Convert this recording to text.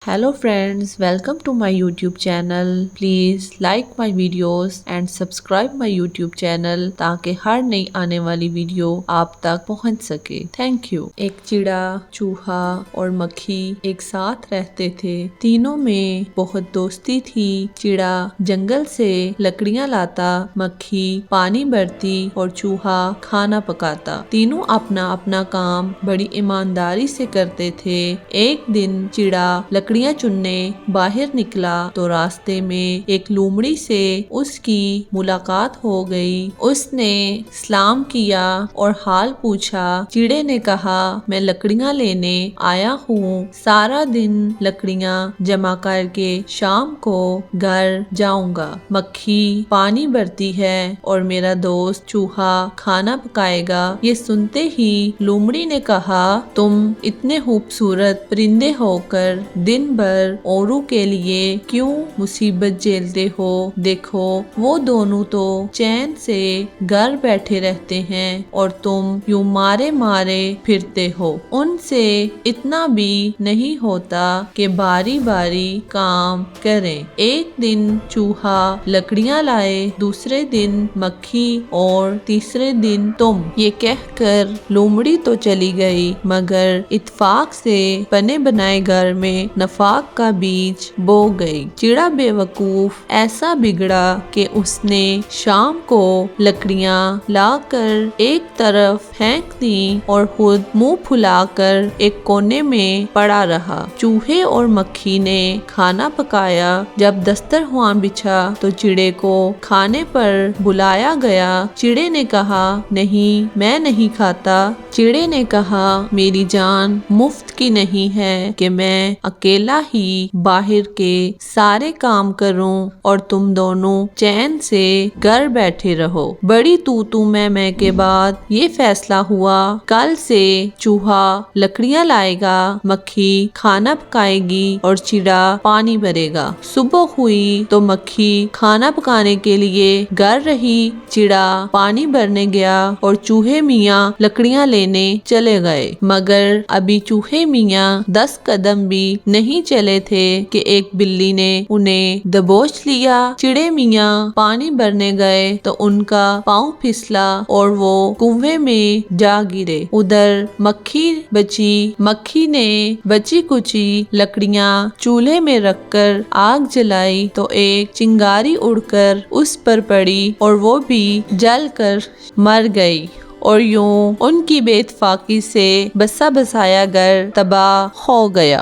Hello friends, welcome to my YouTube channel. Please like my videos and subscribe my YouTube channel ताकि हर नई आने वाली video आप तक पहुंच सके। Thank you. एक चिड़ा, चूहा और मक्खी एक साथ रहते थे। तीनों में बहुत दोस्ती थी। चिड़ा जंगल से लकड़ियां लाता, मक्खी पानी भरती और चूहा खाना पकाता। तीनों अपना अपना काम बड़ी ईमानदारी से करते थे। एक दिन चिड़ा लकड़ियां चुनने बाहर निकला तो रास्ते में एक लोमड़ी से उसकी मुलाकात हो गई। उसने सलाम किया और हाल पूछा। चिड़े ने कहा, मैं लकड़ियां लेने आया हूँ, सारा दिन लकड़ियां जमा करके शाम को घर जाऊंगा। मक्खी पानी भरती है और मेरा दोस्त चूहा खाना पकाएगा। ये सुनते ही लोमड़ी ने कहा, तुम इतने खूबसूरत परिंदे होकर दिन भर औरों के लिए क्यों मुसीबत झेलते हो? देखो वो दोनों तो चैन से घर बैठे रहते हैं और तुम यूं मारे मारे फिरते हो। उनसे इतना भी नहीं होता कि बारी बारी काम करें। एक दिन चूहा लकड़ियां लाए, दूसरे दिन मक्खी और तीसरे दिन तुम। ये कहकर लोमड़ी तो चली गई, मगर इत्तेफाक से बने बनाए घर में नफाक का बीज बो गई। चिड़ा बेवकूफ ऐसा बिगड़ा कि उसने शाम को लकड़ियां लाकर एक तरफ फेंक दी और खुद मुंह फुलाकर एक कोने में पड़ा रहा। चूहे और मक्खी ने खाना पकाया। जब दस्तरख्वान बिछा तो चिड़े को खाने पर बुलाया गया। चिड़े ने कहा, नहीं, मैं नहीं खाता। चिड़े ने कहा, मेरी जान मुफ्त की नहीं है कि मैं अकेला ही बाहर के सारे काम करूं और तुम दोनों चैन से घर बैठे रहो। बड़ी तू मैं के बाद ये फैसला हुआ, कल से चूहा लकड़ियां लाएगा, मक्खी खाना पकाएगी और चिड़ा पानी भरेगा। सुबह हुई तो मक्खी खाना पकाने के लिए घर रही, चिड़ा पानी भरने गया और चूहे मियाँ लकड़ियां लेने चले गए। मगर अभी चूहे मियाँ 10 कदम भी नहीं चले थे कि एक बिल्ली ने उन्हें दबोच लिया। चिड़े मियाँ पानी भरने गए तो उनका पाँव फिसला और वो कुएं में जा गिरे। उधर मक्खी बची। मक्खी ने बची कुची लकड़ियां चूल्हे में रखकर आग जलाई तो एक चिंगारी उड़कर उस पर पड़ी और वो भी जलकर मर गई और यूं उनकी बेइत्तेफाकी से बसा बसाया घर तबाह हो गया।